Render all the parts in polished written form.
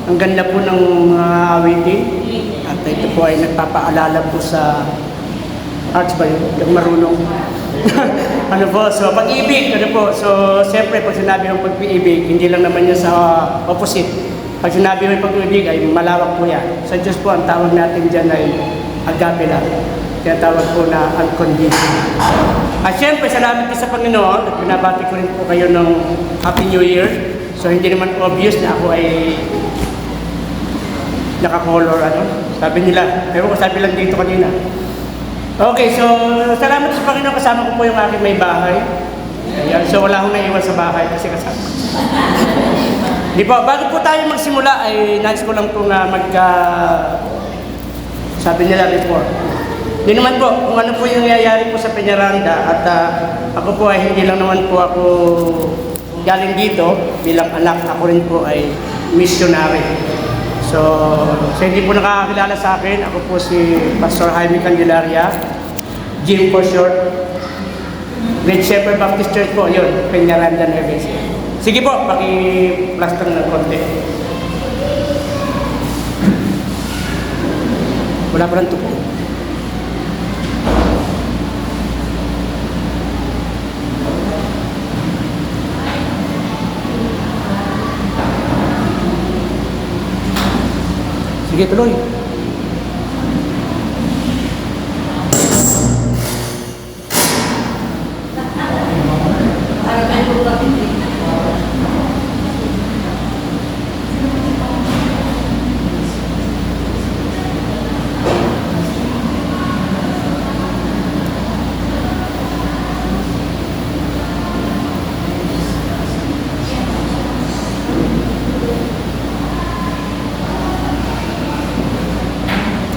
Ang ganda po ng mga awitin. At ito po ay nagpapaalala po sa arts ba yun? Yung marunong. Ano po, so pag-ibig, ano po. So, siyempre, pag sinabi ng pag-ibig, hindi lang naman yan sa opposite. Pag sinabi ng pag-ibig ay malawak po yan. Sa Diyos po, ang tawag natin dyan ay agape lang. Tinatawag po na unconditional. At siyempre, salamat din sa Panginoon at binabati ko rin po kayo ng Happy New Year. So, hindi naman obvious na ako ay naka-color, ano. Sabi nila, pero sabi lang dito kanina. Okay, so salamat sa Panginoon, kasama ko po yung aking may bahay. Ayan, so wala akong naiwan sa bahay kasi kasama. Di po, bago po tayo magsimula ay nais ko lang po na sabi nila before. Di naman po, kung ano po yung nangyayari po sa Peñaranda at ako po ay hindi lang naman po ako galing dito bilang anak, ako rin po ay missionary. So hindi po nakakakilala sa akin, ako po si Pastor Jaime Candelaria, Jim for short. Great Shepherd Baptist Church po, yun, Peñaranda, Nueva Ecija. Sige po, paki-plaster ng konti. Wala pa lang tupo. Sige, tuloy.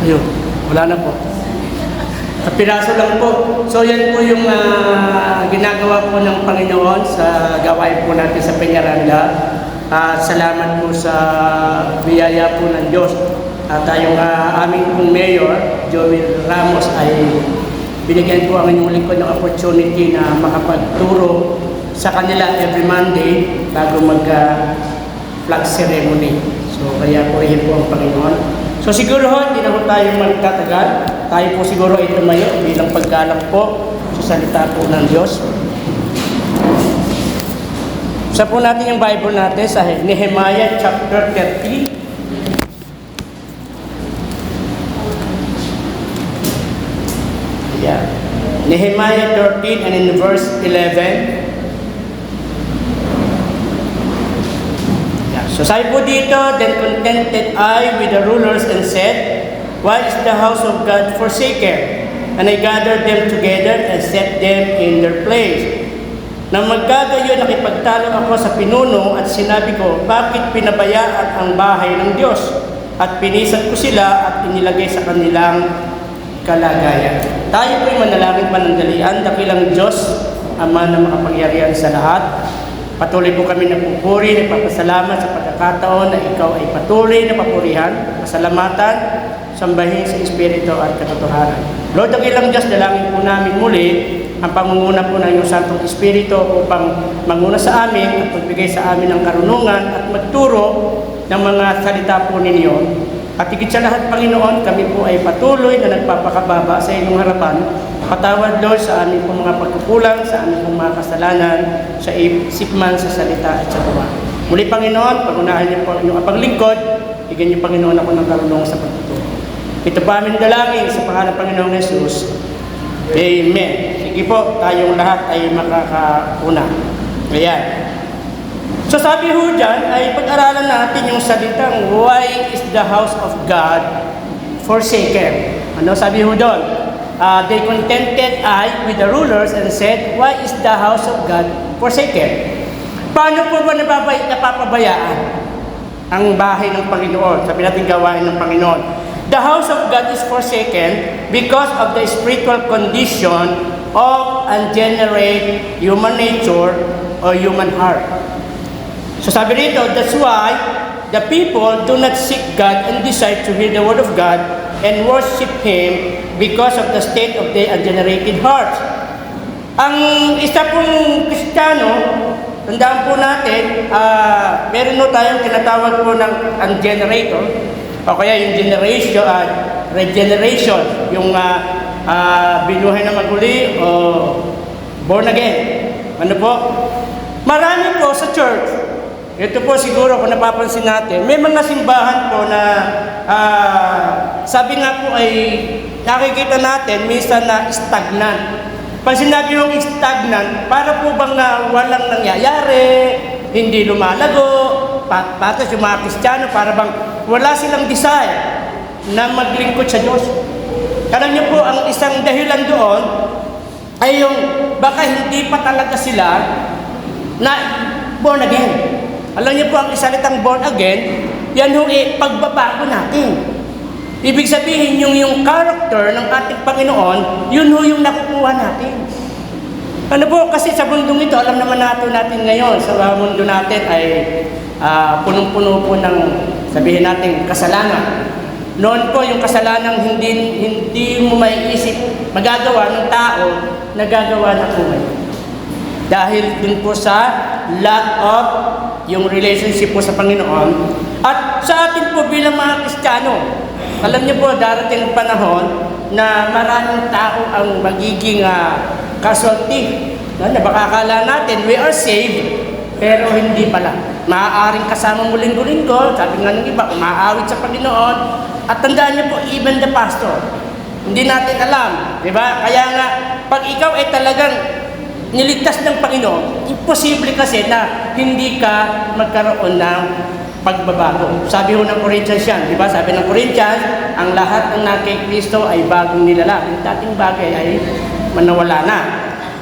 Ayun, wala na po. Kapiraso lang po. So yan po yung ginagawa po ng Panginoon sa gawain po natin sa Peñaranda. Salamat po sa biyaya po ng Diyos. Tayong aming pong Mayor, Joel Ramos, ay binigyan po ang inyong lingkod ng opportunity na makapagturo sa kanila every Monday bago mag-flag ceremony. So kaya po rin po ang Panginoon. So siguro hindi na po tayo magtatagal. Tayo po siguro ay tumayo bilang paggalang po sa salita po ng Diyos. Sa po natin yung Bible natin sa Nehemiah chapter 30. Yeah. Nehemiah 13 and in verse 11. So sabi po dito, then contented I with the rulers and said, why is the house of God forsaken? And I gathered them together and set them in their place. Nang magkagayon, nakipagtalo ako sa pinuno at sinabi ko, bakit pinabayaan ang bahay ng Diyos? At pinisan ko sila at inilagay sa kanilang kalagayan. Tayo po'y manalangin panandalian, dakilang Diyos, Ama na makapangyarihan sa lahat. Patuloy po kami nagpupuri, nagpapasalamat sa pagkakataon na ikaw ay patuloy na papurihan, pasalamatan, sambahin sa Espiritu at katotohanan. Lord, ang ilang Diyos, dalangin po namin muli ang pangunguna po ng iyong Santong Espiritu upang manguna sa amin at magbigay sa amin ng karunungan at magturo ng mga salita po ninyo. At higit sa lahat, Panginoon, kami po ay patuloy na nagpapakababa sa inyong harapan. Patawad, Lord, sa aming pong mga pagkukulang, sa aming pong mga kasalanan, sa isipman, sa salita at sa gawa. Muli, Panginoon, pag-unahan niyo po inyong apaglingkod, bigyan niyo, Panginoon, ako ng karunungan sa pagtuturo. Ito pa aming dalangin sa pangalan ng Panginoong Jesus. Amen. Sige po, tayong lahat ay makakauna. Ayan. So sabi ho dyan, ay pag-aralan natin yung salitang, why is the house of God forsaken? Ano sabi ho doon? They contented I with the rulers and said, why is the house of God forsaken? Paano po ba napapabayaan ang bahay ng Panginoon? Sabi natin gawain ng Panginoon. The house of God is forsaken because of the spiritual condition of unregenerate human nature or human heart. So sabi rito, that's why the people do not seek God and decide to hear the word of God and worship Him because of the state of their ungenerated hearts. Ang isa pong Kristiyano tandaan po natin, meron po tayong tinatawag po ng ang generator, o kaya yung regeneration, yung binuhay na maguli o born again. Ano po? Marami po sa church. Ito po siguro kung napapansin natin, may mga simbahan po na sabi nga po ay nakikita natin minsan na stagnant. Pag sinabi yung stagnant, para po bang na walang nangyayari, hindi lumalago, patas yung mga Kristiyano, para bang wala silang desire na maglingkod sa Diyos. Alam niyo po, ang isang dahilan doon ay yung baka hindi pa talaga sila na born again. Alam niyo po, ang isalitang born again, yan yung pagbabago natin. Ibig sabihin, yung character ng ating Panginoon, yun yung nakukuha natin. Ano po, kasi sa mundong ito, alam naman natin ngayon, sa mundo natin ay punong-puno po ng, sabihin natin, kasalanan. Noon po, yung kasalanang hindi mo maiisip, magagawa ng tao, nagagawa na po ngayon. Dahil dun po sa lack of yung relationship po sa Panginoon. At sa atin po bilang mga Kristiyano, alam niyo po, darating ang panahon na maraming tao ang magiging casualty. Baka akala natin, we are saved, pero hindi pala. Maaaring kasama mo linggo-linggo, sabi nga ng iba, umaawit sa Panginoon. At tandaan niyo po, even the pastor, hindi natin alam. Diba? Kaya nga, pag ikaw ay talagang niligtas ng Panginoon, imposible kasi na hindi ka magkaroon ng pagbabago. Sabi ho ng Corinthians yan, di ba? Sabi ng Corinthians, ang lahat ng nakay Kristo ay bagong nilalang. Yung dating bagay ay manawala na.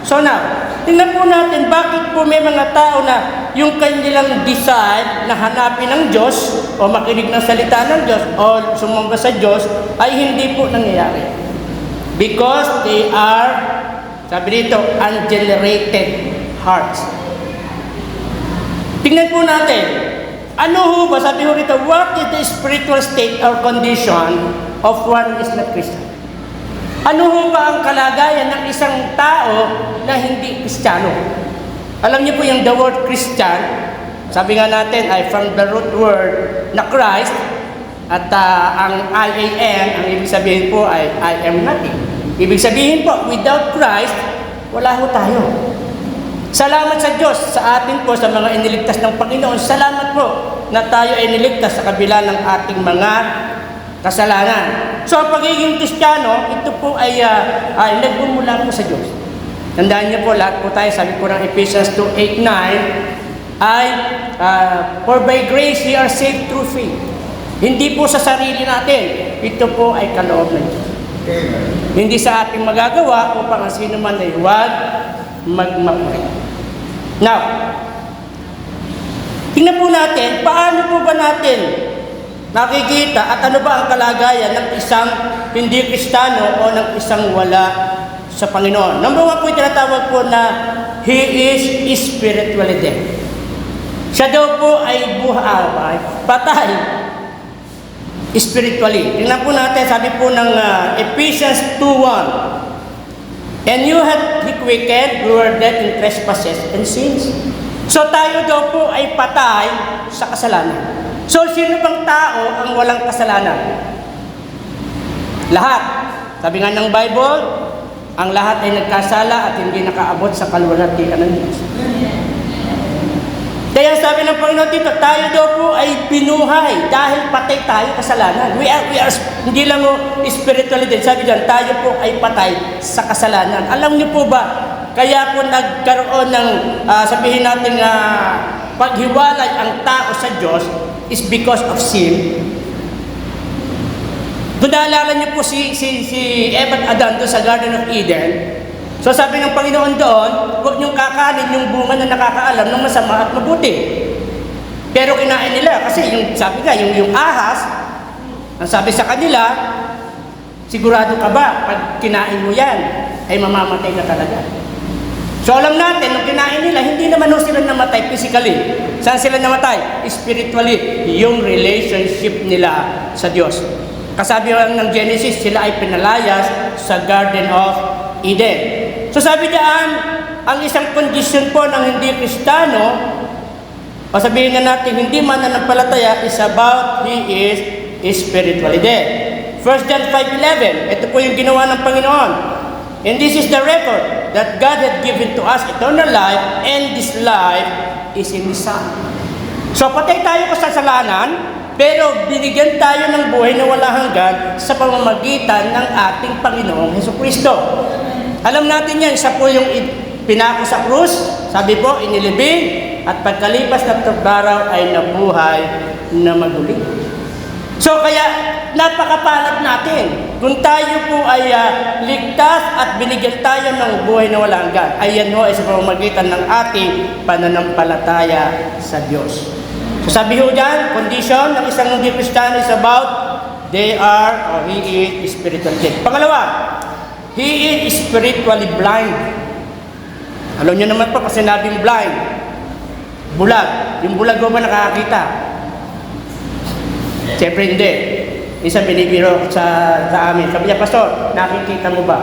So now, tingnan po natin bakit po may mga tao na yung kanilang desire na hanapin ng Diyos o makinig ng salita ng Diyos o sumamba sa Diyos ay hindi po nangyayari. Because they are, sabi dito, ungenerated hearts. Tingnan po natin, ano ho ba, sabi ho rito, what is the spiritual state or condition of one who is not Christian? Ano ho ba ang kalagayan ng isang tao na hindi Kristiyano? Alam niyo po yung the word Christian, sabi nga natin ay from the root word na Christ, at ang I-A-M, ang ibig sabihin po ay I am nothing. Ibig sabihin po, without Christ, wala ho tayo. Salamat sa Diyos, sa atin po, sa mga iniligtas ng Panginoon. Salamat po na tayo ay iniligtas sa kabila ng ating mga kasalanan. So, ang pagiging Kristiyano, ito po ay nagmumula po sa Diyos. Tandaan niyo po, lahat po tayo, sabi po ng Ephesians 2:8-9, ay, for by grace we are saved through faith. Hindi po sa sarili natin, ito po ay kaloob ng Diyos. Hindi sa ating magagawa upang ang sino man ay huwag magmapuri. Now, tingnan po natin, paano po ba natin nakikita at ano ba ang kalagayan ng isang hindi Kristiyano o ng isang wala sa Panginoon? Number one po, tinatawag po na he is spiritually dead. Siya daw po ay buhay, patay spiritually. Tingnan po natin, sabi po ng Ephesians 2:1, and you had quickened, you were dead in trespasses and sins. So tayo daw po ay patay sa kasalanan. So sino bang tao ang walang kasalanan? Lahat. Sabi nga ng Bible, ang lahat ay nagkasala at hindi nakaabot sa kaluwalhatian ng Diyos. Kaya sabi ng Panginoon dito, tayo daw po ay binuhay dahil patay tayo kasalanan. We are hindi lang spiritually dead. Sabi dyan, tayo po ay patay sa kasalanan. Alam niyo po ba, kaya po nagkaroon ng, sabihin natin, paghiwalay ang tao sa Diyos is because of sin. Kung naalala niyo po si Eva at Adan doon sa Garden of Eden, so sabi ng Panginoon doon, huwag niyong kakanin yung bunga na nakakaalam ng masama at mabuti. Pero kinain nila kasi yung sabi nga, yung ahas, ang sabi sa kanila, sigurado ka ba pag kinain mo yan, ay mamamatay ka talaga. So alam natin, nung kinain nila, hindi naman sila namatay physically. Saan sila namatay? Spiritually, yung relationship nila sa Diyos. Kasabi lang ng Genesis, sila ay pinalayas sa Garden of Eden. So sabi diyan, ang isang kondisyon po ng hindi Kristiyano, o sabihin na natin, hindi mananampalataya, is about he is spiritually dead. 1 John 5:11, ito po yung ginawa ng Panginoon. And this is the record, that God had given to us eternal life, and this life is in His Son. So patay tayo sa kasalanan, pero binigyan tayo ng buhay na wala hanggan sa pamamagitan ng ating Panginoong Hesukristo. Alam natin yan, siya po yung pinako sa krus, sabi po, inilibing, at pagkalipas ng 3 araw ay nabuhay na maguli. So kaya napakapalad natin kung tayo po ay ligtas at binigyan tayo ng buhay na walang hanggan. Ayan ho ay sa pamamagitan ng ating pananampalataya sa Diyos. So sabi ho dyan, condition ng isang hindi Kristiyano is about they are or he is spiritually dead. Pangalawa, he is spiritually blind. Alam nyo naman po kasi sinabing blind. Bulag. Yung bulag mo ba nakakakita? Siyempre hindi. Isa binibiro sa amin. Sabi niya, Pastor, nakikita mo ba?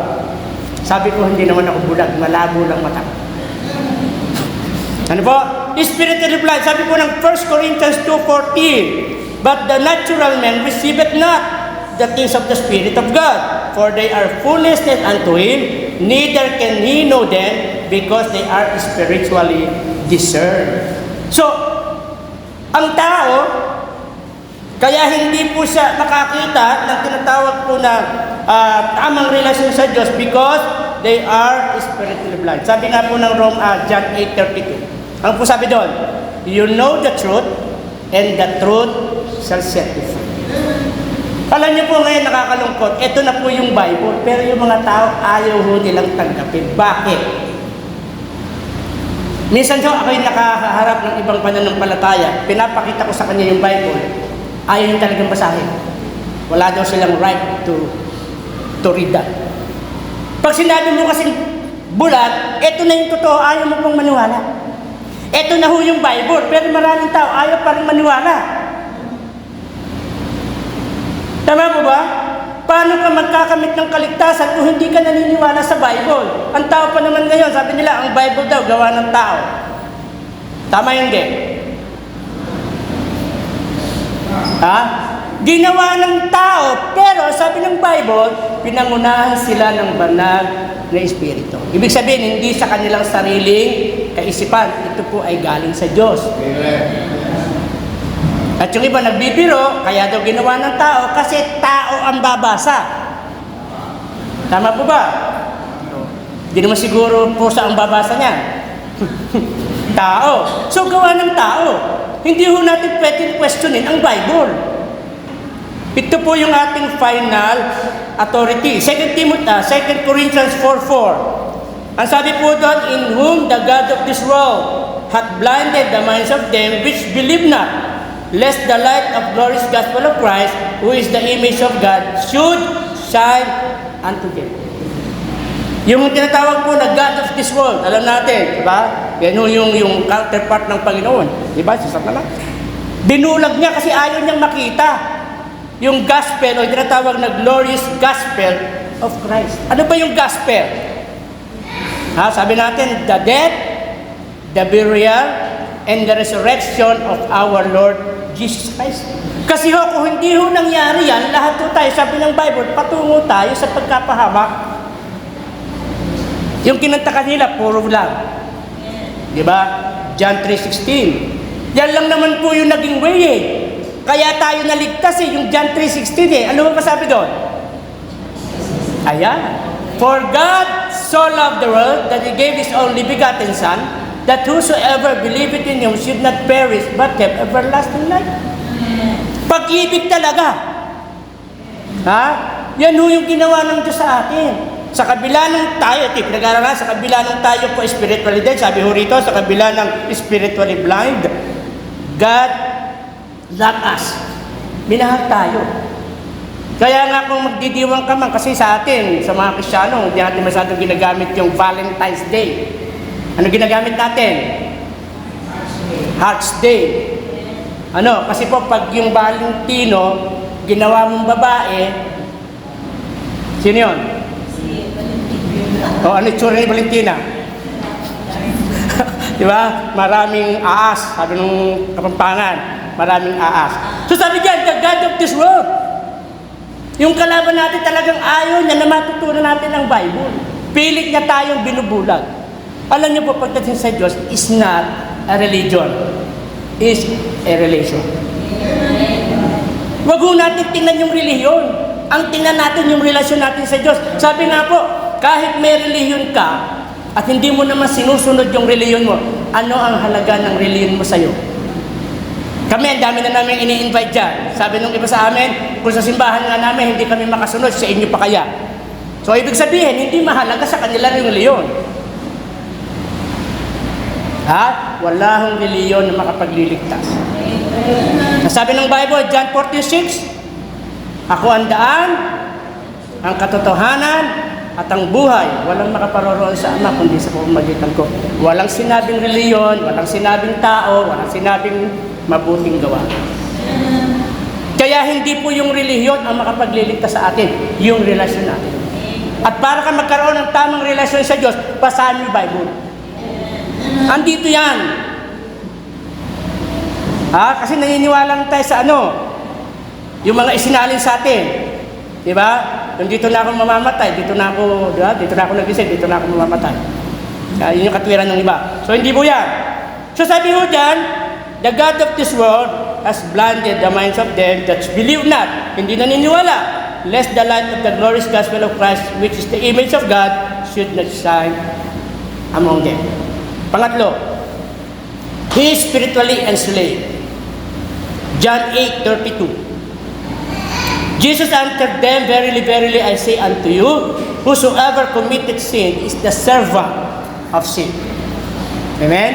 Sabi ko, hindi naman ako bulag. Malabo lang mata. Ano po? Spiritually blind. Sabi po ng 1 Corinthians 2:14, but the natural man receiveth not the things of the Spirit of God, for they are foolishness unto him, neither can he know them, because they are spiritually discerned. So, ang tao, kaya hindi po siya makakita ng tinatawag po na tamang relasyon sa Diyos because they are spiritually blind. Sabi nga po ng John 8:32. Ang po sabi doon, you know the truth, and the truth shall set you free. Alam niyo po ngayon nakakalungkot, ito na po yung Bible, pero yung mga tao ayaw ho nilang tanggapin. Bakit? Minsan ho, ako'y nakaharap ng ibang pananampalataya, pinapakita ko sa kanya yung Bible, ayaw yung talagang basahin. Wala daw silang right to read that. Pag sinabi mo kasing bulat, ito na yung totoo, ayaw mo pong maniwala. Ito na ho yung Bible, pero maraming tao ayaw pa rin maniwala. Tama po ba? Paano ka magkakamit ng kaligtasan kung hindi ka naniniwala sa Bible? Ang tao pa naman ngayon, sabi nila, ang Bible daw, gawa ng tao. Tama hindi? Ha? Ginawa ng tao, pero sabi ng Bible, pinangunahan sila ng banal na Espiritu. Ibig sabihin, hindi sa kanilang sariling kaisipan. Ito po ay galing sa Diyos. Amen. At yung iba nagbibiro, kaya daw ginawa ng tao kasi tao ang babasa. Tama po ba? Hindi naman siguro pusa ang babasa niya. Tao. So gawa ng tao. Hindi ho natin pwedeng questionin ang Bible. Ito po yung ating final authority. 2 Corinthians 4:4. Ang sabi po doon, in whom the God of this world hath blinded the minds of them which believe not, lest the light of glorious gospel of Christ, who is the image of God, should shine unto them. Yung tinatawag po na God of this world, alam natin, di ba? Yan yung counterpart ng Panginoon. Di ba? Si Satanas. Binulag niya kasi ayaw niyang makita yung gospel o tinatawag na glorious gospel of Christ. Ano ba yung gospel? Ha? Sabi natin, the death, the burial, and the resurrection of our Lord Jesus Christ. Kasi ho, kung hindi ho nangyari yan, lahat ho tayo, sabi ng Bible, patungo tayo sa pagkapahamak. Yung kinanta kanila, puro lang. Diba? John 3:16. Yan lang naman po yung naging way eh. Kaya tayo naligtas eh, yung John 3:16 eh. Ano ba sabi doon? Ayan. For God so loved the world that He gave His only begotten Son, that whosoever believeth in Him should not perish, but have everlasting life. Pag-ibig talaga. Ha? Yan ho yung ginawa ng Diyos sa atin. Sa kabila ng tayo, pinag-aralan, sa kabila ng tayo po spiritually dead, sabi ho rito, sa kabila ng spiritually blind, God loved us. Minahal tayo. Kaya nga kung magdidiwang ka man, kasi sa atin, sa mga Kristiyano, hindi natin masyadong ginagamit yung Valentine's Day. Ano ginagamit natin? Heart's Day. Ano? Kasi po pag yung Valentino, ginawa mong babae, sino yun? O ano itsura ni Valentina? Di ba? Maraming aas, sabi nung Kapampangan, maraming aas. So sabi diyan, the God of this world. Yung kalaban natin talagang ayaw niya na matutunan natin ang Bible. Pilit niya tayong binubulag. Alam niyo po, pagdating sa Diyos, is not a religion. Is a relation. Wag ho natin tingnan yung relihiyon. Ang tingnan natin yung relasyon natin sa Diyos. Sabi nga po, kahit may relihiyon ka, at hindi mo naman sinusunod yung relihiyon mo, ano ang halaga ng relihiyon mo sa'yo? Kami, ang dami na namin ini-invite dyan. Sabi nung iba sa amin, kung sa simbahan nga namin, hindi kami makasunod, sa inyo pa kaya? So, ibig sabihin, hindi mahalaga sa kanila yung relihiyon. Ha? Wala hong relihiyon na makapagliligtas. Sabi ng Bible, John 14:6, ako ang daan, ang katotohanan, at ang buhay, walang makaparoroon sa Ama kundi sa pamamagitan ko. Walang sinabing reliyon, walang sinabing tao, walang sinabing mabuting gawa. Kaya hindi po yung relihiyon ang makapagliligtas sa atin, yung relasyon natin. At para ka magkaroon ng tamang relasyon sa Diyos, basahan mo yung Bible. Andito yan. Kasi naniniwala tayo sa yung mga isinalin sa atin. Diba? Kung dito na ako mamamatay, dito na ako nagising, dito na ako mamamatay. Yun yung katwiran ng iba. So, hindi po yan. So, sabi ho dyan, the God of this world has blinded the minds of them that believe not, hindi naniniwala, lest the light of the glorious gospel of Christ, which is the image of God, should not shine among them. Pangatlo, he is spiritually enslaved. John 8:32. Jesus answered them, verily, verily, I say unto you, whosoever committed sin is the servant of sin. Amen?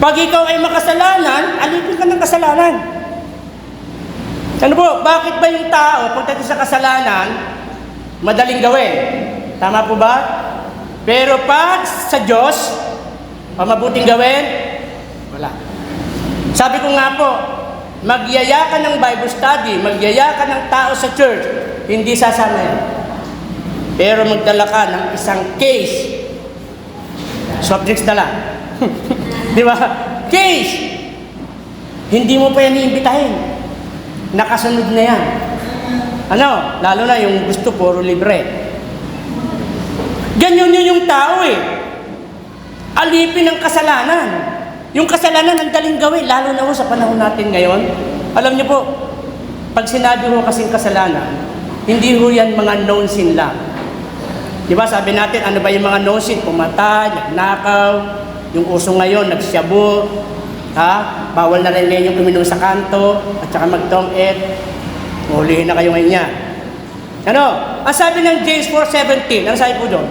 Pag ikaw ay makasalanan, alipin ka ng kasalanan. Ano po, bakit ba yung tao, pagdating sa kasalanan, madaling gawin? Tama po ba? Pero pag sa Diyos, mabuting gawin, wala. Sabi ko nga po, magyaya ka ng Bible study, magyaya ka ng tao sa church, hindi sasama yan. Pero magdala ka ng isang case, soft drinks na lang. Di ba? Case! Hindi mo pa yan iimbitahin. Nakasunod na yan. Lalo na yung gusto puro libre. Ganyan yun yung tao Alipin ng kasalanan. Yung kasalanan ang daling gawin, lalo na sa panahon natin ngayon. Alam niyo po, pag sinabi ho kasing kasalanan, hindi ho yan mga known sin lang. Diba sabi natin, ano ba yung mga known sin? Pumatay, nagnakaw, yung uso ngayon, nagsyabu, bawal na rin ngayon yung uminom sa kanto, at saka magtong-et, hulihin na kayo ngayon yan. Ang sabi ng James 4:17, ano sabi po doon?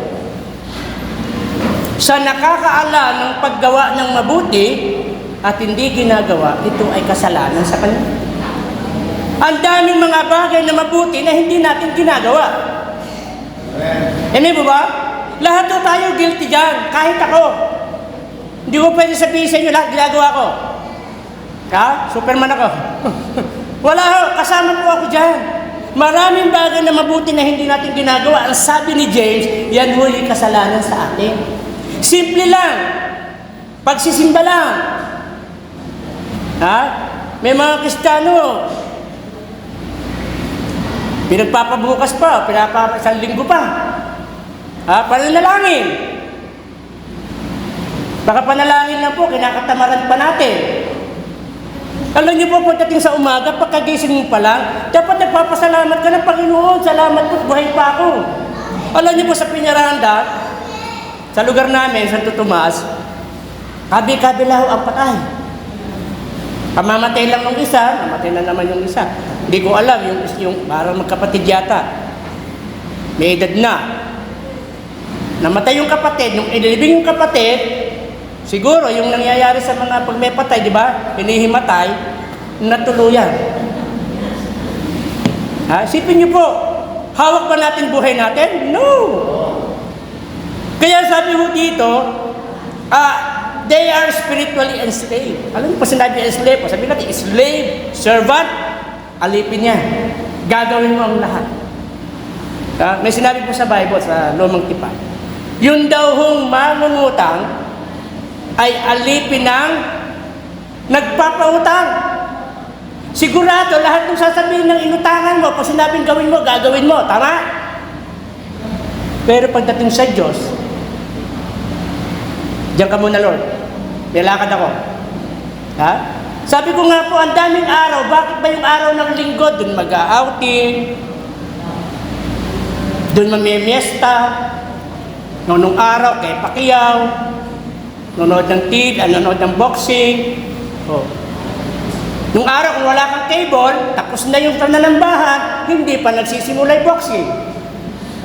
Sa nakakaalam ng paggawa ng mabuti at hindi ginagawa, ito ay kasalanan sa kanya. Ang daming mga bagay na mabuti na hindi natin ginagawa. Amen po ba? Lahat po tayo guilty dyan, kahit ako. Hindi ko pwede sabihin sa inyo lahat ginagawa ko. Superman ako. Wala ho, kasama po ako dyan. Maraming bagay na mabuti na hindi natin ginagawa. Ang sabi ni James, yan ho yung kasalanan sa atin. Simple lang. Pagsisimba lang. May mga Kristiyano, pinagpapabukas pa, isang linggo pa. Pananalangin. Baka panalangin lang po, kinakatamaran pa natin. Alam niyo po, pagdating sa umaga, pagkagising mo pa lang, dapat nagpapasalamat ka ng Panginoon. Salamat po, buhay pa ako. Alam niyo po sa Piñaranda, sa lugar namin, Santo Tomas, kabi-kabila ho ang patay. Pamamatay lang ng isa, namatay na naman yung isa. Hindi ko alam, yung parang magkapatid yata. May edad na. Namatay yung kapatid, nung inilibing yung kapatid, siguro yung nangyayari sa mga pag may patay, di ba? Hinihimatay, natuluyan. Isipin niyo po, hawak ba natin buhay natin? No! Kaya sabi mo dito, they are spiritually enslaved. Alam mo pa sinabi enslaved? Sabi natin, slave, servant, alipin niya. Gagawin mo ang lahat. May sinabi po sa Bible, sa Lumang Tipan. Yun daw hong mangungutang, ay alipin ng nagpapautang. Sigurado, lahat ng sasabihin ng inutangan mo, pag sinabing gawin mo, gagawin mo. Tama? Pero pagdating sa Diyos, diyan ka muna, Lord. Nilakad ako. Ha? Sabi ko nga po, ang daming araw. Bakit ba yung araw ng linggo? Doon mag-outing, doon mamimiesta, nung araw kay Pacquiao, nanonood ng TV, nanonood ng boxing. Oh. Nung araw, kung wala kang cable, tapos na yung pananambahan, hindi pa nagsisimula yung boxing.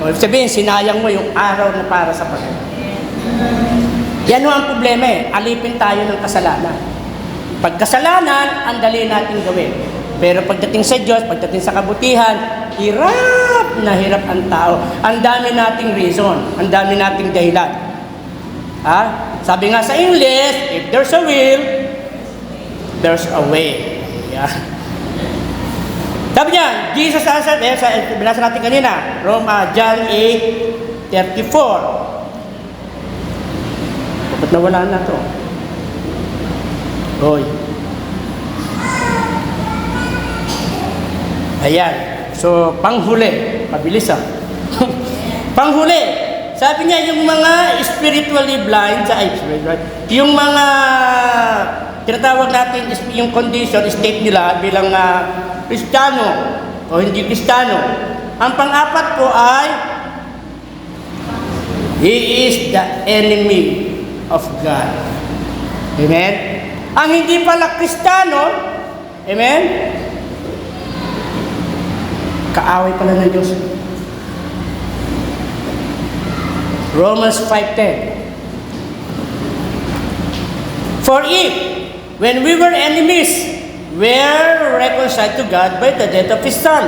So, sabihin, sinayang mo yung araw na para sa Panginoon. Yan ang problema eh. Alipin tayo ng kasalanan. Pag kasalanan, ang dali natin gawin. Pero pagdating sa Diyos, pagdating sa kabutihan, hirap na hirap ang tao. Ang dami nating reason, ang dami nating dahilan. Ha? Sabi nga sa English, if there's a will, there's a way. Yeah. Sabi niya, Jesus answered, binasa natin kanina, John 8:34. Ba't nawala na to? Hoy. Ayan. So, panghuli. Mabilis ah. Panghuli. Sabi niya, yung mga spiritually blind, yung mga tinatawag natin, yung condition, state nila bilang Kristiyano o hindi Kristiyano. Ang pang-apat po ay, he is the enemy of God. Amen? Ang hindi pala Kristiyano, amen? Kaaway pala ng Diyos. Romans 5:10. For if, when we were enemies, were reconciled to God by the death of His Son,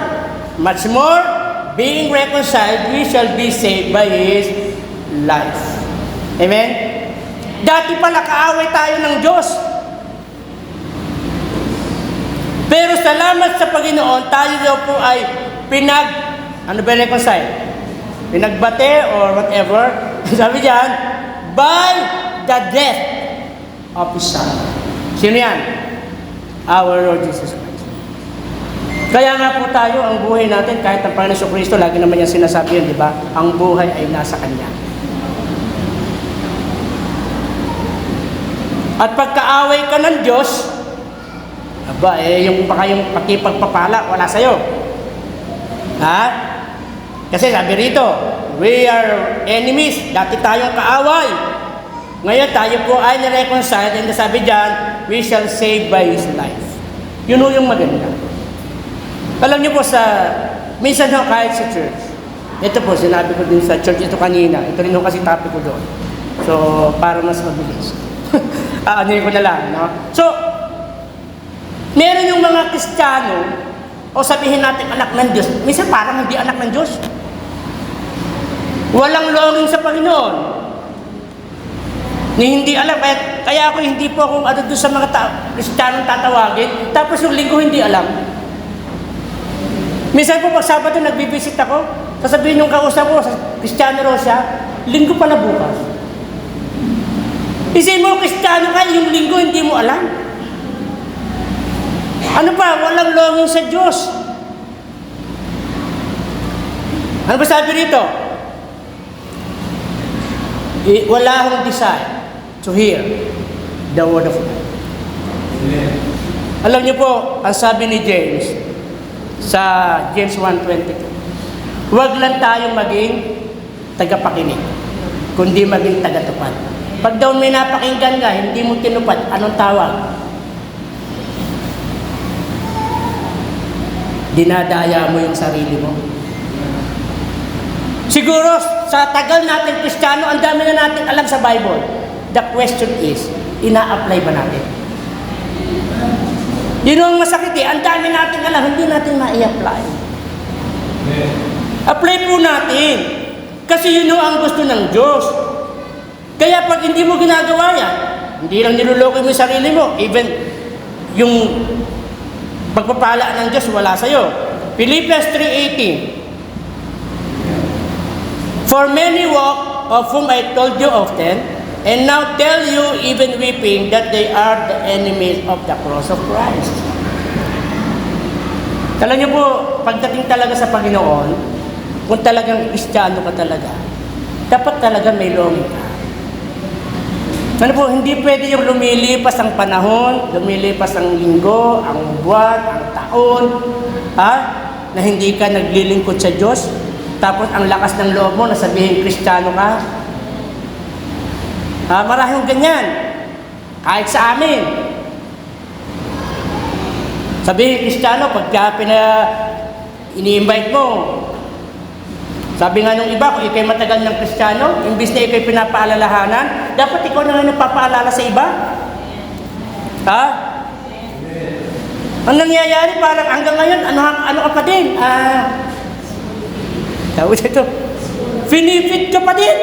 much more, being reconciled, we shall be saved by His life. Amen? Dati pala kaaway tayo ng Diyos. Pero salamat sa Panginoon, tayo daw po ay reconcile? Pinagbate or whatever. Sabi diyan, by the death of His Son. Sino yan? Our Lord Jesus Christ. Kaya nga po tayo, ang buhay natin, kahit ang Panginoon Kristo, lagi naman yan sinasabi yun, di ba? Ang buhay ay nasa Kanya. At pagkaaway ka ng Diyos, yung pakipagpapala, wala sa'yo. Ha? Kasi sabi rito, we are enemies, dati tayong kaaway. Ngayon tayo po ay na-reconcile, and sabi dyan, we shall save by His life. Yun yung maganda. Alam niyo po minsan kahit sa church, ito po, sinabi ko din sa church ito kanina, ito rin kasi topic ko doon. So, para mas mabilis. Aanin ko na lang, no? So, meron yung mga Kristiyano, o sabihin natin anak ng Diyos, minsan parang hindi anak ng Diyos. Walang longing sa Panginoon. Hindi alam, kaya ako hindi po akong doon sa mga Kristiyanong tatawagin, tapos yung linggo hindi alam. Minsan po pag Sabado nagbibisit ako, sasabihin yung kausap ko, Kristiyano raw siya, linggo pala bukas. Isipin mo, Kristiyano ka, yung linggo hindi mo alam. Ano pa? Walang longing sa Diyos. Ano ba sabi rito? Wala akong desire to hear the word of God. Alam niyo po, ang sabi ni James sa James 1:22, huwag lang tayong maging tagapakinig, kundi maging tagatupad. Pag daw may napakinggan ka, hindi mo tinupad, anong tawag? Dinadaya mo yung sarili mo. Siguro, sa tagal natin Kristiyano, ang dami na natin alam sa Bible. The question is, ina-apply ba natin? Yun ang masakit eh. Ang dami natin alam, hindi natin ma-i-apply. Apply po natin. Kasi yun ang gusto ng Diyos. Kaya pag hindi mo ginagawa yan, hindi lang niluloko mo yung sarili mo, even yung pagpapala ng Diyos wala sa'yo. Philippians 3:18. For many walk, of whom I told you often, and now tell you, even weeping, that they are the enemies of the cross of Christ. Alam niyo po, pagdating talaga sa Panginoon, kung talagang Kristiyano ka talaga, dapat talaga may longing ka. Ano po, hindi pwede yung lumilipas ang panahon, lumilipas ang linggo, ang buwan, ang taon, na hindi ka naglilingkod sa Diyos, tapos ang lakas ng loob mo na sabihin Kristiyano ka. Maraming ganyan, kahit sa amin. Sabihin Kristiyano, pagka ini-invite mo, sabi nga nung iba, kung ikaw'y matagal ng Kristiyano, imbis na ikaw'y pinapaalalahanan, dapat ikaw na nga nagpapaalala sa iba. Ang nangyayari, parang hanggang ngayon, ano ka pa din? Tawag ito, finifit ka pa din.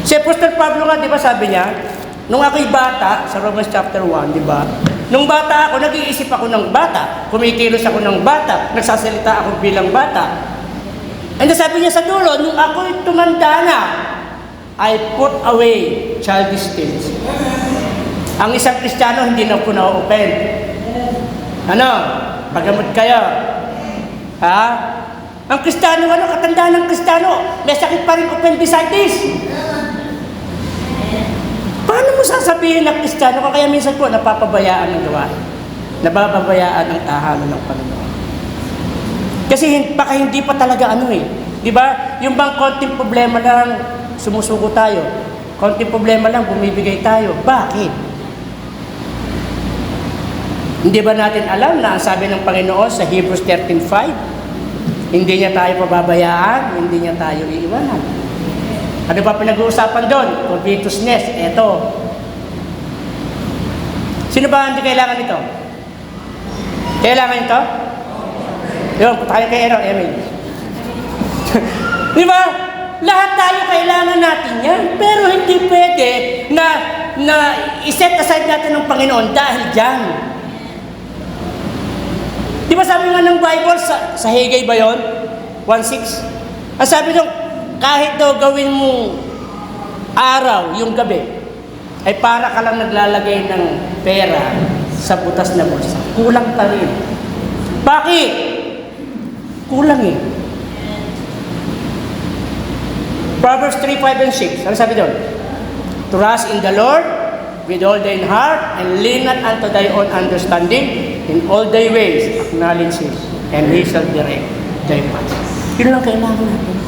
Si Apostol Pablo nga, di ba sabi niya, nung ako'y bata, sa Romans chapter 1, di ba? Nung bata ako, nag-iisip ako ng bata. Kumikilos ako ng bata. Nagsasalita ako bilang bata. And sabi niya sa dulo, nung ako'y tumanda na, I put away childish things. Ang isang Kristiyano, hindi na po na-open. Pagamot kayo. Ang Kristiyano, katandaan ng Kristiyano, may sakit pa rin appendicitis. Paano mo sasabihin na Kristiyano ka? Kaya minsan po, napapabayaan ang gawain. Nabababayaan ang tahanan ng Panginoon. Kasi baka hindi pa talaga di ba? Yung bang konting problema lang, sumusuko tayo. Konting problema lang, bumibigay tayo. Bakit? Hindi ba natin alam na ang sabi ng Panginoon sa Hebrews 13:5, hindi niya tayo pababayaan, hindi niya tayo iiwanan. Ano ba pinag-uusapan doon? Covetousness. Eto. Sino ba hindi kailangan ito? Kailangan ito? Yun, punta kayo kay Emil. Di ba? Lahat tayo kailangan natin yan. Pero hindi pwede na iset aside natin ng Panginoon dahil dyan. Di ba sabi nga ng Bible, sa Haggai ba yun? 1:6? Ang sabi doon, kahit daw gawin mo araw, yung gabi, ay para ka lang naglalagay ng pera sa butas na bulsa. Kulang pa rin. Bakit? Kulang Proverbs 3:5 and 6. Ano sabi doon? Trust in the Lord with all thine heart and lean not unto thy own understanding. In all thy ways acknowledge Him and He shall direct thy paths. Yun lang kailangan natin.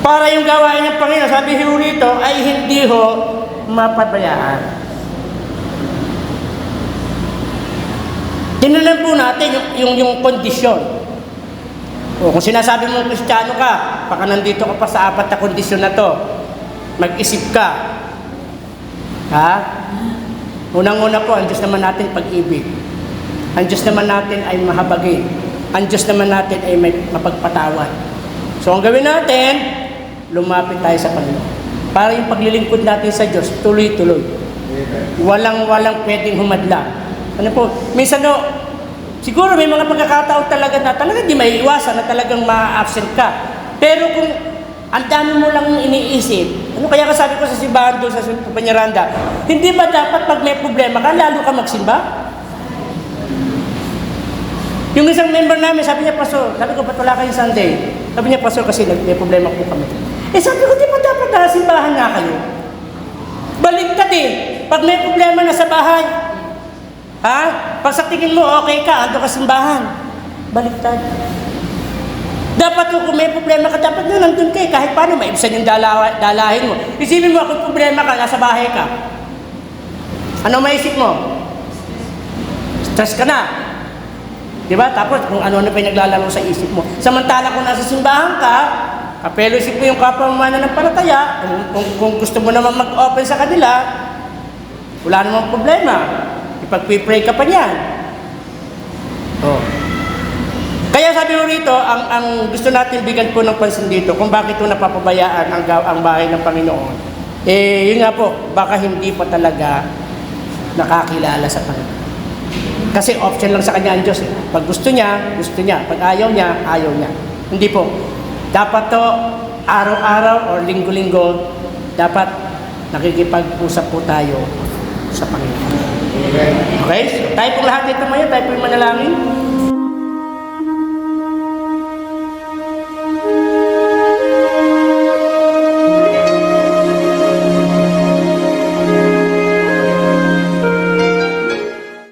Para yung gawain ng Panginoon, sabi rito, ay hindi mapabayaan. Tingnan po natin yung kondisyon. Kung sinasabi mo Kristiyano ka, baka nandito ka pa sa 4 na kondisyon na to. Mag-isip ka. Unang-una po, ang Diyos naman natin pag-ibig. Ang Diyos naman natin ay mahabagin. Ang Diyos naman natin ay may mapagpatawad. So ang gawin natin, lumapit tayo sa Panginoon. Para yung paglilingkod natin sa Diyos, tuloy-tuloy. Walang pwedeng humadla. Ano po? Minsan siguro may mga pagkakataon talaga di may iwasan na talagang ma-absent ka. Pero kung ang dami mo lang iniisip, kaya ka sabi ko sa simbahan doon sa Panyaranda, hindi ba dapat pag may problema ka, lalo ka magsimba? Yung isang member namin, sabi niya, Pastor, sabi ko, ba't wala kayong Sunday? Sabi niya, Pastor, kasi may problema po kami. Sabi ko, di ba dapat nakasimbahan nga kayo? Baliktad pag may problema na sa bahay. Pag sa tingin mo, okay ka, ando ka simbahan. Baliktad. Dapat kung may problema ka, dapat nandun ka kahit paano, maibsan yung dalahin mo. Isipin mo, kung problema ka, nasa bahay ka. Ano maisip mo? Stress ka na. Diba? Tapos kung ano pa yung naglalaro sa isip mo. Samantala kung nasa simbahan ka, fellowship mo yung kapamamanan ng palataya, kung gusto mo naman mag-open sa kanila, wala namang problema. Ipag-pray ka pa niyan. Kaya sabi mo rito, ang gusto natin bigyan po ng pansin dito, kung bakit ito napapabayaan ang bahay ng Panginoon, yun nga po, baka hindi pa talaga nakakilala sa Panginoon. Kasi option lang sa kanya ang Diyos. Pag gusto niya, gusto niya. Pag ayaw niya, ayaw niya. Hindi po. Dapat to, araw-araw or linggo-linggo, dapat nakikipag-usap po tayo sa Panginoon. Okay? So, tayo pong lahat dito ngayon, tayo pong manalangin.